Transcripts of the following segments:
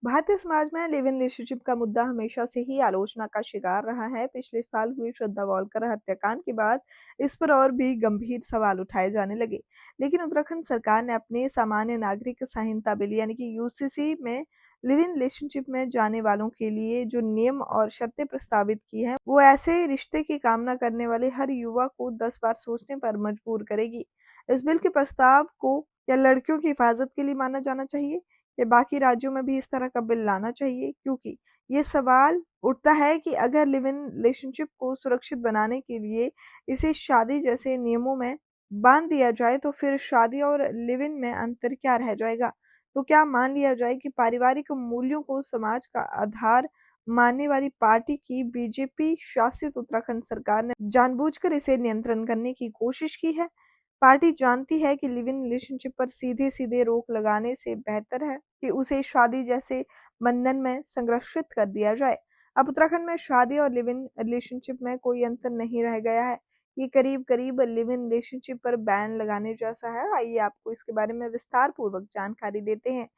भारतीय समाज में live in relationship का मुद्दा हमेशा से ही आलोचना का शिकार रहा है। पिछले साल हुई श्रद्धा वालकर हत्याकांड के बाद इस पर और भी गंभीर सवाल उठाए जाने लगे। लेकिन उत्तराखंड सरकार ने अपने सामान्य नागरिक संहिता बिल यानी कि यूसीसी में लिव इन रिलेशनशिप में जाने वालों के लिए जो नियम और शर्तें प्रस्तावित की हैं, वो ऐसे रिश्ते की कामना करने वाले हर युवा को 10 बार सोचने पर मजबूर करेगी। इस बिल के प्रस्ताव को क्या लड़कियों की हिफाजत के लिए माना जाना चाहिए, या बाकी राज्यों में भी इस तरह का बिल लाना चाहिए? क्योंकि ये सवाल उठता है कि अगर लिव इन रिलेशनशिप को सुरक्षित बनाने के लिए इसे शादी जैसे नियमों में बांध दिया जाए, तो फिर शादी और लिव इन में अंतर क्या रह जाएगा? तो क्या मान लिया जाए कि पारिवारिक मूल्यों को समाज का आधार मानने वाली पार्टी की बीजेपी शासित उत्तराखंड सरकार ने जानबूझकर इसे नियंत्रण करने की कोशिश की है? पार्टी जानती है कि लिव इन रिलेशनशिप पर सीधे-सीधे रोक लगाने से बेहतर है कि उसे शादी जैसे बंधन में संरक्षित कर दिया जाए। अब उत्तराखंड में शादी और लिव इन रिलेशनशिप में कोई अंतर नहीं रह गया है। ये करीब-करीब लिव इन रिलेशनशिप पर बैन लगाने जैसा है। आइए आपको इसके बारे में विस्तार पूर्वक जानकारी देते हैं।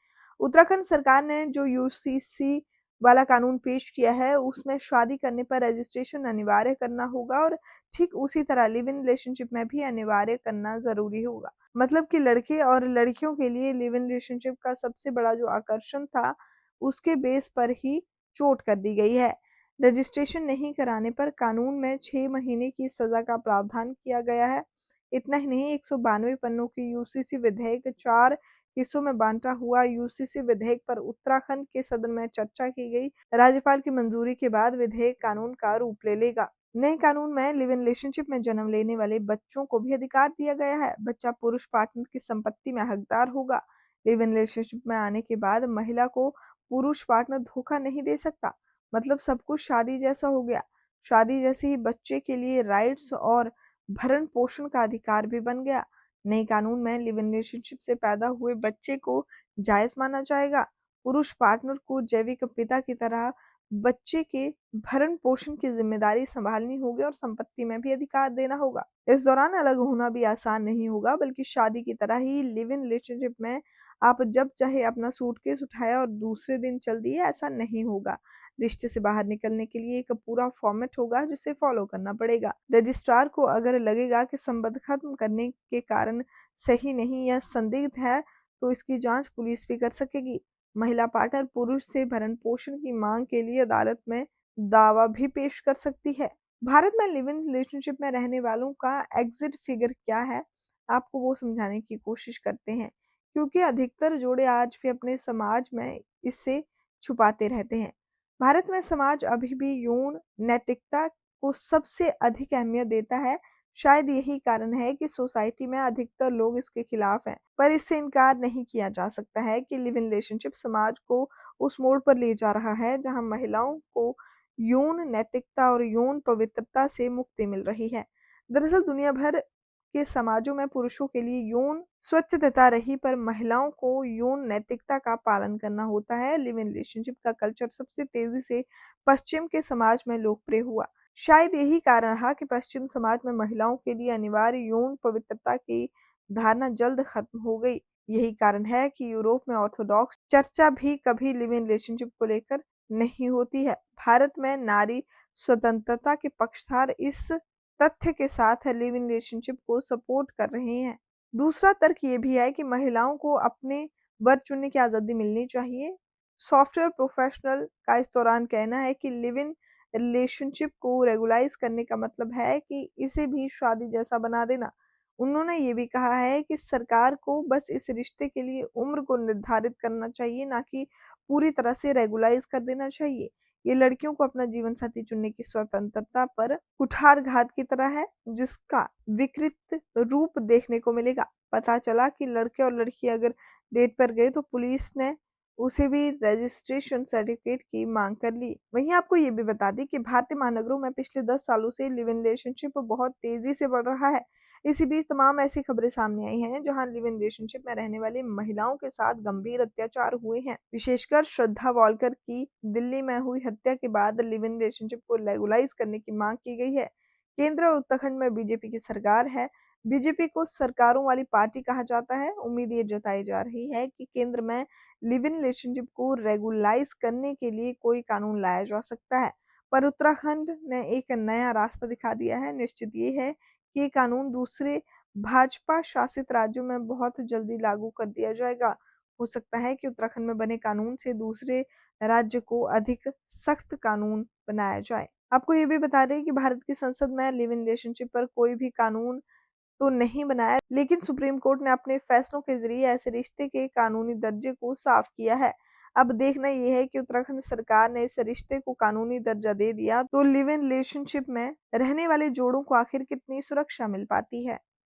उत्तराखंड सरकार ने जो यूसीसी वाला कानून पेश किया है, उसमें शादी करने पर रजिस्ट्रेशन अनिवार्य करना होगा और ठीक उसी तरह लिव इन रिलेशनशिप में भी अनिवार्य करना ज़रूरी होगा। मतलब कि लड़के और लड़कियों के लिए लिव इन रिलेशनशिप का सबसे बड़ा जो आकर्षण था, उसके बेस पर ही चोट कर दी गई है। रजिस्ट्रेशन नहीं कराने पर कानून में 6 महीने की सज़ा का प्रावधान किया गया है। इतना ही नहीं, 192 पन्नों की यूसीसी विधेयक 4 हिस्सों में बाँटा हुआ यूसीसी विधेयक पर उत्तराखंड के सदन में चर्चा की गई। राज्यपाल की मंजूरी के बाद विधेयक कानून का रूप ले लेगा। नए कानून में लिव इन रिलेशनशिप में जन्म लेने वाले बच्चों को भी अधिकार दिया गया है। बच्चा पुरुष पार्टनर की संपत्ति में हकदार होगा। लिव इन रिलेशनशिप में आने के बाद महिला को पुरुष पार्टनर धोखा नहीं दे सकता। मतलब सब कुछ शादी जैसा हो गया। शादी जैसे ही बच्चे के लिए राइट्स और भरण पोषण का अधिकार भी बन गया। नए कानून में लिव इन रिलेशनशिप से पैदा हुए बच्चे को जायज माना जाएगा। पुरुष पार्टनर को जैविक पिता की तरह बच्चे के भरण पोषण की जिम्मेदारी संभालनी होगी और संपत्ति में भी अधिकार देना होगा। इस दौरान अलग होना भी आसान नहीं होगा, बल्कि शादी की तरह ही लिव इन रिलेशनशिप में आप जब चाहे अपना सूटकेस उठाया और दूसरे दिन चल दिए, ऐसा नहीं होगा। रिश्ते से बाहर निकलने के लिए एक पूरा फॉर्मेट होगा जिसे फॉलो करना पड़ेगा। रजिस्ट्रार को अगर लगेगा कि संबंध खत्म करने के कारण सही नहीं या संदिग्ध है, तो इसकी जांच पुलिस भी कर सकेगी। महिला पार्टनर पुरुष से भरण पोषण की मांग के लिए अदालत में दावा भी पेश कर सकती है। भारत में लिव इन रिलेशनशिप में रहने वालों का एग्जिट फिगर क्या है, आपको वो समझाने की कोशिश करते हैं, क्योंकि अधिकतर जोड़े आज भी अपने समाज में इससे छुपाते रहते हैं। भारत में समाज अभी भी यौन नैतिकता को सबसे अधिक अहमियत देता है। शायद यही कारण है कि सोसाइटी में अधिकतर लोग इसके खिलाफ हैं। पर इससे इनकार नहीं किया जा सकता है कि लिव इन रिलेशनशिप समाज को उस मोड़ पर ले जा रहा है जहां महिलाओं को यौन नैतिकता और यौन पवित्रता से मुक्ति मिल रही है। दरअसल दुनिया भर के समाजों में पुरुषों के लिए यौन स्वच्छता रही, पर महिलाओं को यौन नैतिकता का पालन करना होता है। लिव इन रिलेशनशिप का कल्चर सबसे तेजी से पश्चिम के समाज में लोकप्रिय हुआ। शायद यही कारण रहा कि पश्चिम समाज में महिलाओं के लिए अनिवार्य यौन पवित्रता की धारणा जल्द खत्म हो गई। यही कारण है कि यूरोप में ऑर्थोडॉक्स चर्चा भी कभी लिव इन रिलेशनशिप को लेकर नहीं होती है। भारत में नारी स्वतंत्रता के पक्षधर इस तथ्य के साथ लिव इन रिलेशनशिप को सपोर्ट कर रहे हैं। दूसरा तर्क ये भी है कि महिलाओं को अपने वर चुनने की आज़ादी मिलनी चाहिए। सॉफ्टवेयर प्रोफेशनल का इस दौरान कहना है कि लिव इन रिलेशनशिप को रेगुलाइज करने का मतलब है कि इसे भी शादी जैसा बना देना। उन्होंने ये भी कहा है कि सरकार को बस इस रिश्ते के लिए उम्र को निर्धारित करना चाहिए, ना कि पूरी तरह से रेगुलाइज कर देना चाहिए। ये लड़कियों को अपना जीवन साथी चुनने की स्वतंत्रता पर कुठारघात की तरह है, जिसका विकृत रूप देखने को मिलेगा। पता चला कि लड़के और लड़की अगर डेट पर गए तो पुलिस ने उसे भी रजिस्ट्रेशन सर्टिफिकेट की मांग कर ली। वहीं आपको ये भी बता दें कि भारतीय महानगरों में पिछले 10 सालों से लिव इन रिलेशनशिप बहुत तेजी से बढ़ रहा है। इसी बीच तमाम ऐसी खबरें सामने आई हैं जहां लिव इन रिलेशनशिप में रहने वाली महिलाओं के साथ गंभीर अत्याचार हुए हैं। विशेषकर श्रद्धा वालकर की दिल्ली में हुई हत्या के बाद लिव इन रिलेशनशिप को रेगुलाइज करने की मांग की गई है। केंद्र और उत्तराखंड में बीजेपी की सरकार है, बीजेपी को सरकारों वाली पार्टी कहा जाता है। उम्मीद ये जताई जा रही है कि केंद्र में लिव इन रिलेशनशिप को रेगुलाइज करने के लिए कोई कानून लाया जा सकता है। पर उत्तराखंड ने एक नया रास्ता दिखा दिया है। निश्चित ये है कि ये कानून दूसरे भाजपा शासित राज्यों में बहुत जल्दी लागू कर दिया जाएगा। हो सकता है कि उत्तराखंड में बने कानून से दूसरे राज्य को अधिक सख्त कानून बनाया जाए। आपको ये भी बता दें कि भारत की संसद में लिव इन रिलेशनशिप पर कोई भी कानून तो नहीं बनाया, लेकिन सुप्रीम कोर्ट ने अपने फैसलों के जरिए ऐसे रिश्ते के कानूनी दर्जे को साफ किया है। अब देखना यह है कि उत्तराखंड सरकार ने इस रिश्ते को कानूनी दर्जा दे दिया तो लिव इन रिलेशनशिप में रहने वाले जोड़ों को आखिर कितनी सुरक्षा मिल पाती है।